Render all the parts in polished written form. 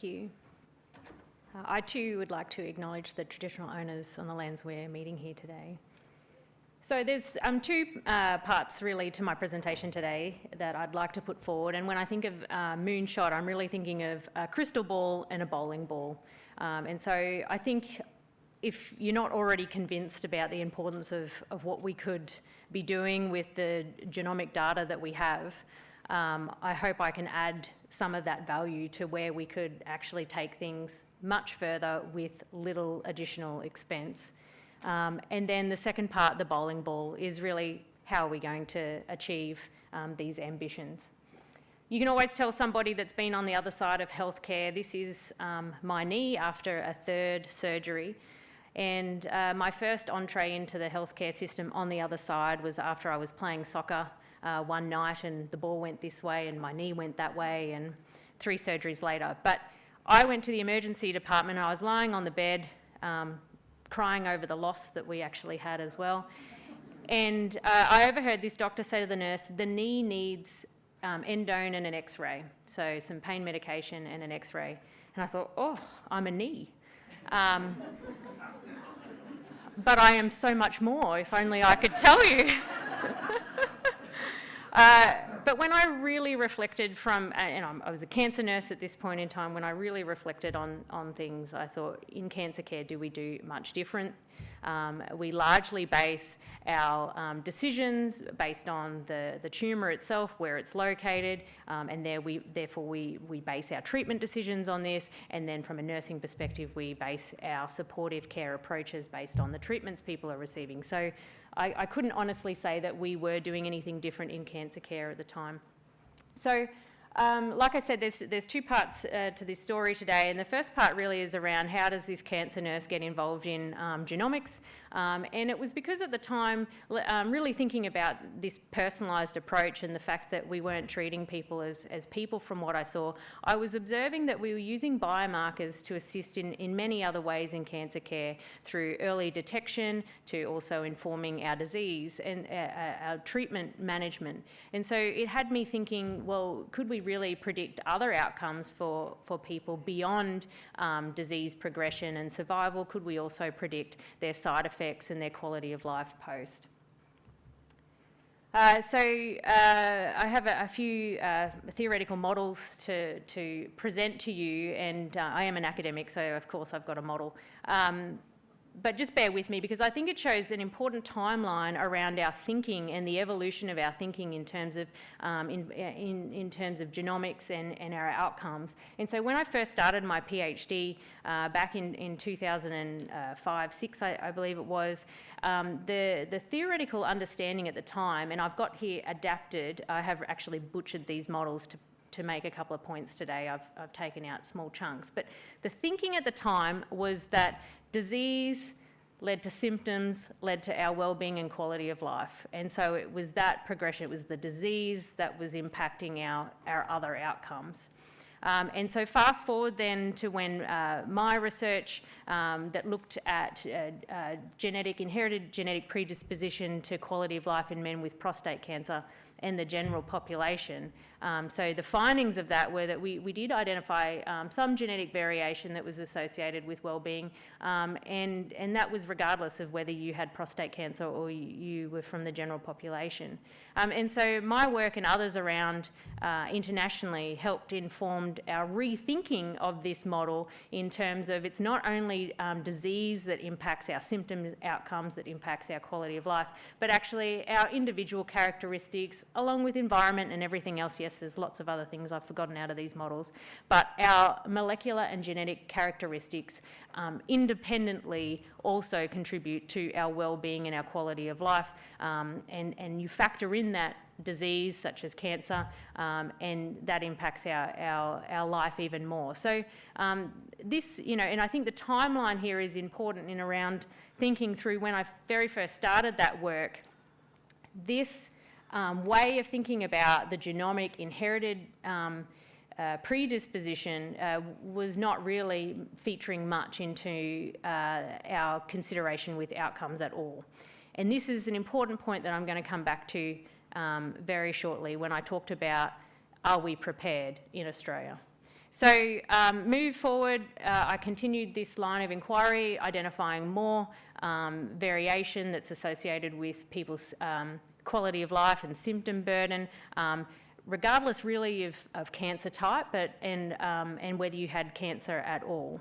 Thank you. I too would like to acknowledge the traditional owners on the lands we're meeting here today. So there's two parts really to my presentation today that I'd like to put forward, and when I think of moonshot, I'm really thinking of a crystal ball and a bowling ball. And so I think if you're not already convinced about the importance of what we could be doing with the genomic data that we have, I hope I can add some of that value to where we could actually take things much further with little additional expense. And then the second part, the bowling ball, is really how are we going to achieve these ambitions. You can always tell somebody that's been on the other side of healthcare, this is my knee after a third surgery. And my first entree into the healthcare system on the other side was after I was playing soccer one night and the ball went this way and my knee went that way, and 3 surgeries later. But I went to the emergency department and I was lying on the bed crying over the loss that we actually had as well. And I overheard this doctor say to the nurse, the knee needs endone and an x-ray, so some pain medication and an x-ray. And I thought, oh, I'm a knee. But I am so much more, if only I could tell you. But when I really reflected and I was a cancer nurse at this point in time, when I really reflected on things, I thought, in cancer care, do we do much different? We largely base our decisions based on the tumour itself, where it's located, and therefore we base our treatment decisions on this, and then from a nursing perspective, we base our supportive care approaches based on the treatments people are receiving. So I couldn't honestly say that we were doing anything different in cancer care at the time. So like I said, there's 2 parts to this story today, and the first part really is around how does this cancer nurse get involved in genomics, and it was because at the time, really thinking about this personalised approach and the fact that we weren't treating people as people from what I saw, I was observing that we were using biomarkers to assist in many other ways in cancer care, through early detection to also informing our disease and our treatment management. And so it had me thinking, well, could we really predict other outcomes for people beyond disease progression and survival? Could we also predict their side effects and their quality of life post? So I have a few theoretical models to present to you, and I am an academic, so of course I've got a model. But just bear with me, because I think it shows an important timeline around our thinking and the evolution of our thinking in terms of in terms of genomics and our outcomes. And so when I first started my PhD back in 2005-6, I believe it was, the theoretical understanding at the time, and I've got here adapted, I have actually butchered these models to make a couple of points today. I've taken out small chunks. But the thinking at the time was that disease led to symptoms, led to our well-being and quality of life. And so it was that progression, it was the disease that was impacting our other outcomes. And so fast forward then to when my research that looked at inherited genetic predisposition to quality of life in men with prostate cancer and the general population. So the findings of that were that we did identify some genetic variation that was associated with well-being, and that was regardless of whether you had prostate cancer or you were from the general population. And so my work and others around internationally helped informed our rethinking of this model in terms of it's not only disease that impacts our symptom outcomes, that impacts our quality of life, but actually our individual characteristics along with environment and everything else. Yes, there's lots of other things I've forgotten out of these models, but our molecular and genetic characteristics independently also contribute to our well-being and our quality of life, and you factor in that disease such as cancer, and that impacts our life even more. So this, and I think the timeline here is important in around thinking through when I very first started that work. This way of thinking about the genomic inherited predisposition was not really featuring much into our consideration with outcomes at all. And this is an important point that I'm going to come back to very shortly when I talked about, are we prepared in Australia? So move forward, I continued this line of inquiry, identifying more variation that's associated with people's quality of life and symptom burden, regardless really of cancer type, and whether you had cancer at all.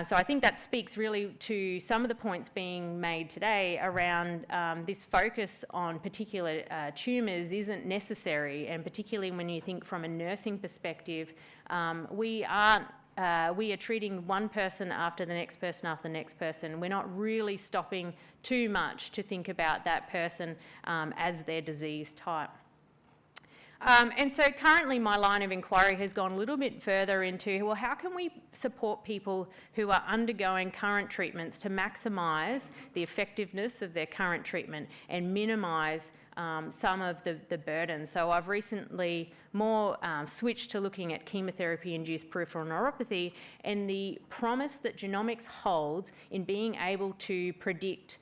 So I think that speaks really to some of the points being made today around this focus on particular tumours isn't necessary, and particularly when you think from a nursing perspective, we are treating one person after the next person after the next person. We're not really stopping too much to think about that person as their disease type. And so currently my line of inquiry has gone a little bit further into, well, how can we support people who are undergoing current treatments to maximise the effectiveness of their current treatment and minimise some of the burden. So I've recently more switched to looking at chemotherapy-induced peripheral neuropathy and the promise that genomics holds in being able to predict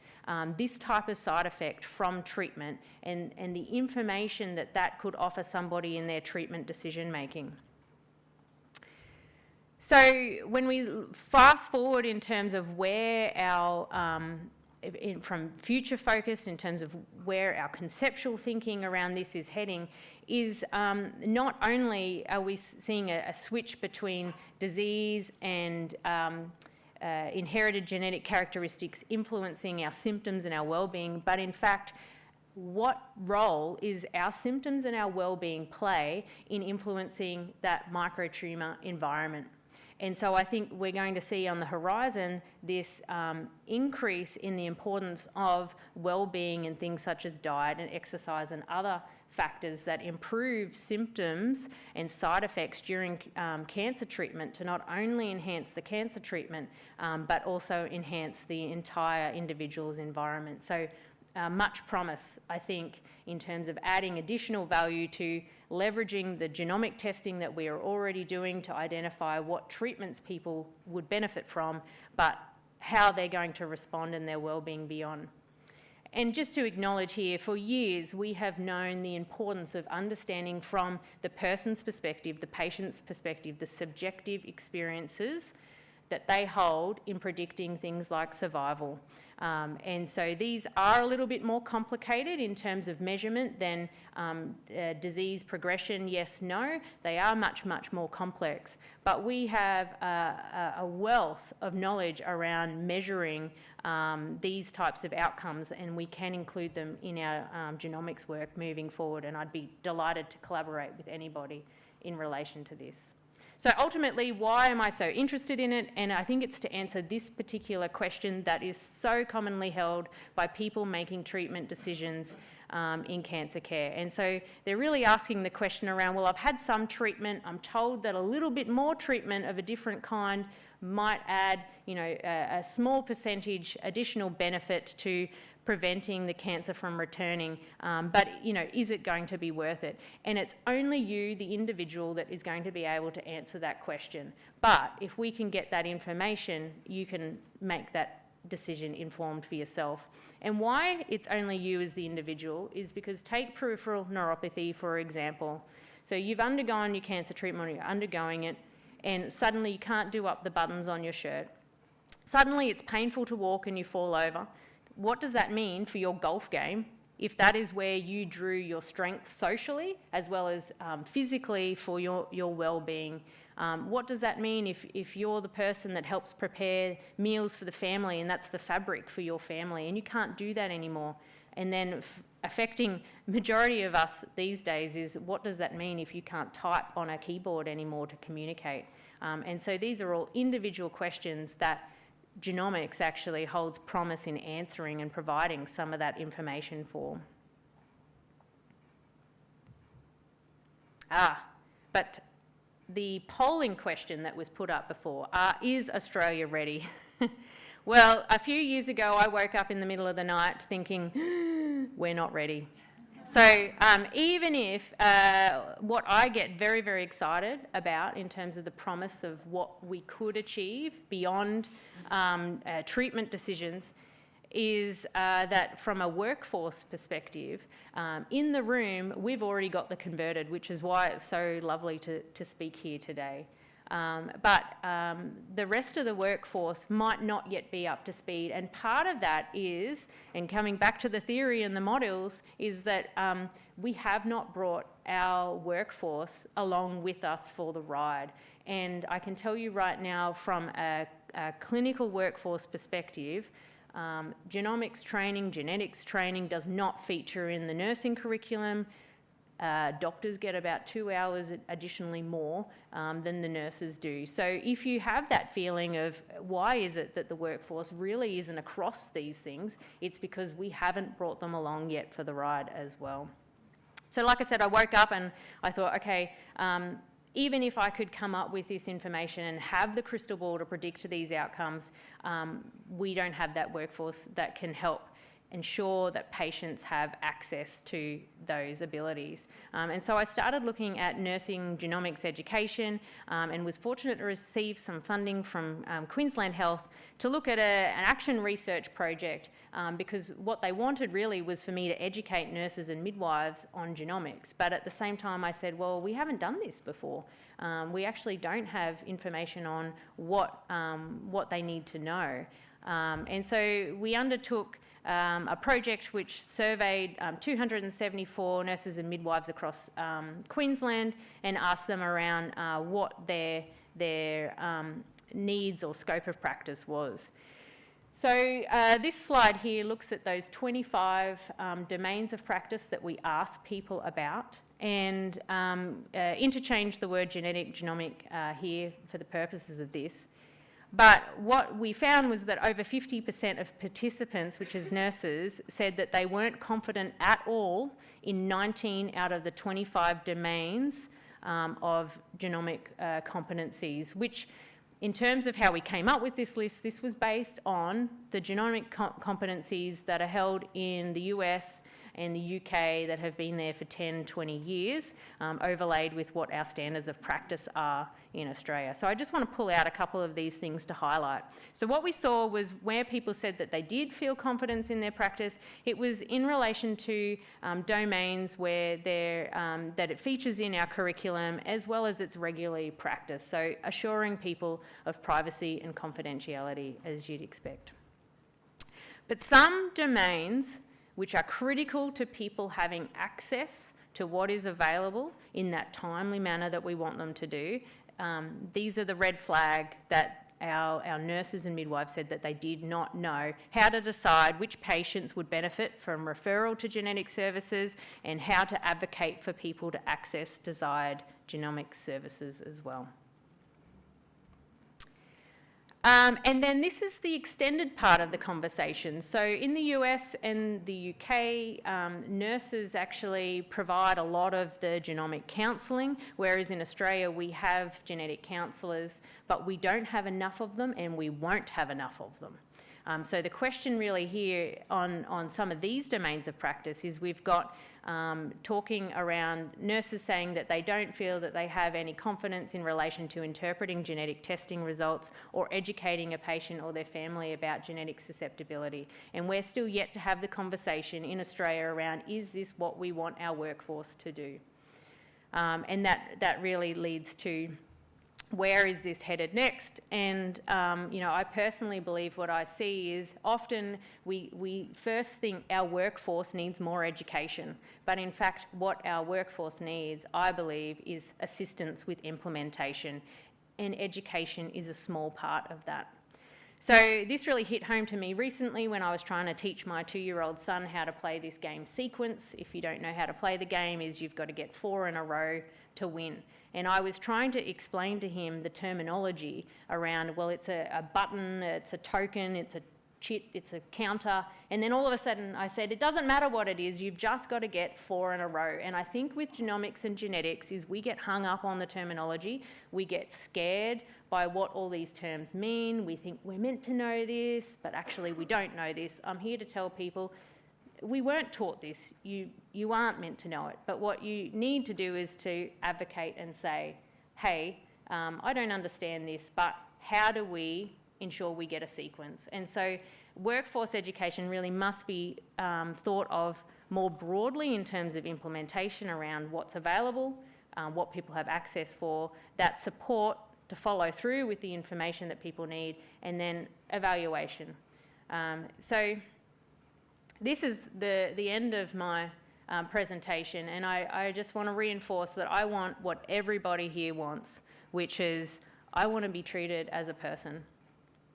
this type of side effect from treatment and the information that could offer somebody in their treatment decision making. So when we fast forward in terms of where our, from future focus, in terms of where our conceptual thinking around this is heading, is not only are we seeing a switch between disease and inherited genetic characteristics influencing our symptoms and our well-being, but in fact, what role is our symptoms and our well-being play in influencing that microtumour environment? And so I think we're going to see on the horizon this increase in the importance of well-being and things such as diet and exercise and other factors that improve symptoms and side effects during cancer treatment to not only enhance the cancer treatment, but also enhance the entire individual's environment. So much promise, I think, in terms of adding additional value to leveraging the genomic testing that we are already doing to identify what treatments people would benefit from, but how they're going to respond and their well-being beyond. And just to acknowledge here, for years we have known the importance of understanding from the person's perspective, the patient's perspective, the subjective experiences that they hold in predicting things like survival. And so these are a little bit more complicated in terms of measurement than disease progression, yes, no. They are much, much more complex. But we have a wealth of knowledge around measuring these types of outcomes, and we can include them in our genomics work moving forward, and I'd be delighted to collaborate with anybody in relation to this. So ultimately, why am I so interested in it? And I think it's to answer this particular question that is so commonly held by people making treatment decisions in cancer care. And so they're really asking the question around, well, I've had some treatment, I'm told that a little bit more treatment of a different kind might add, you know, a small percentage additional benefit to preventing the cancer from returning, but you know, is it going to be worth it? And it's only you, the individual, that is going to be able to answer that question. But if we can get that information, you can make that decision informed for yourself. And why it's only you as the individual is because take peripheral neuropathy, for example. So you've undergone your cancer treatment, or you're undergoing it, and suddenly you can't do up the buttons on your shirt. Suddenly it's painful to walk and you fall over. What does that mean for your golf game if that is where you drew your strength socially as well as physically for your well-being? What does that mean if you're the person that helps prepare meals for the family and that's the fabric for your family and you can't do that anymore? And then affecting majority of us these days is, what does that mean if you can't type on a keyboard anymore to communicate? And so these are all individual questions that genomics actually holds promise in answering and providing some of that information for. But the polling question that was put up before, is Australia ready? Well, a few years ago I woke up in the middle of the night thinking, we're not ready. So even if what I get very, very excited about in terms of the promise of what we could achieve beyond treatment decisions, is that from a workforce perspective, in the room, we've already got the converted, which is why it's so lovely to speak here today. But the rest of the workforce might not yet be up to speed. And part of that is, and coming back to the theory and the models, is that we have not brought our workforce along with us for the ride. And I can tell you right now, from a clinical workforce perspective, genomics training, genetics training does not feature in the nursing curriculum. Doctors get about 2 hours additionally more than the nurses do. So if you have that feeling of why is it that the workforce really isn't across these things, it's because we haven't brought them along yet for the ride as well. So like I said, I woke up and I thought, okay, even if I could come up with this information and have the crystal ball to predict these outcomes, we don't have that workforce that can help ensure that patients have access to those abilities. And so I started looking at nursing genomics education and was fortunate to receive some funding from Queensland Health to look at an action research project because what they wanted really was for me to educate nurses and midwives on genomics. But at the same time I said, well, we haven't done this before. We actually don't have information on what they need to know. And so we undertook a project which surveyed 274 nurses and midwives across Queensland and asked them around what their needs or scope of practice was. So this slide here looks at those 25 domains of practice that we asked people about and interchange the word genetic, genomic here for the purposes of this. But what we found was that over 50% of participants, which is nurses, said that they weren't confident at all in 19 out of the 25 domains of genomic competencies, which in terms of how we came up with this list, this was based on the genomic competencies that are held in the US and the UK that have been there for 10, 20 years, overlaid with what our standards of practice are in Australia. So I just want to pull out a couple of these things to highlight. So what we saw was where people said that they did feel confidence in their practice, it was in relation to domains where that it features in our curriculum as well as it's regularly practiced. So assuring people of privacy and confidentiality as you'd expect. But some domains which are critical to people having access to what is available in that timely manner that we want them to do. These are the red flag that our nurses and midwives said that they did not know how to decide which patients would benefit from referral to genetic services and how to advocate for people to access desired genomic services as well. And then this is the extended part of the conversation. So in the US and the UK, nurses actually provide a lot of the genomic counselling, whereas in Australia we have genetic counsellors, but we don't have enough of them and we won't have enough of them. So the question really here on some of these domains of practice is we've got talking around nurses saying that they don't feel that they have any confidence in relation to interpreting genetic testing results or educating a patient or their family about genetic susceptibility. And we're still yet to have the conversation in Australia around, is this what we want our workforce to do? And that really leads to where is this headed next? And, I personally believe what I see is often we first think our workforce needs more education, but in fact what our workforce needs, I believe, is assistance with implementation, and education is a small part of that. So this really hit home to me recently when I was trying to teach my 2-year-old son how to play this game Sequence. If you don't know how to play the game, is you've got to get 4 in a row to win. And I was trying to explain to him the terminology around, well, it's a button, it's a token, it's a chit, it's a counter. And then all of a sudden I said, it doesn't matter what it is, you've just got to get 4 in a row. And I think with genomics and genetics is we get hung up on the terminology. We get scared by what all these terms mean. We think we're meant to know this, but actually we don't know this. I'm here to tell people, we weren't taught this. You aren't meant to know it. But what you need to do is to advocate and say, hey, I don't understand this, but how do we ensure we get a sequence? And so workforce education really must be thought of more broadly in terms of implementation around what's available, what people have access for, that support to follow through with the information that people need, and then evaluation. So this is the end of my presentation, and I just want to reinforce that I want what everybody here wants, which is I want to be treated as a person.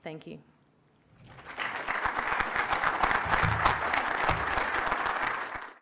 Thank you.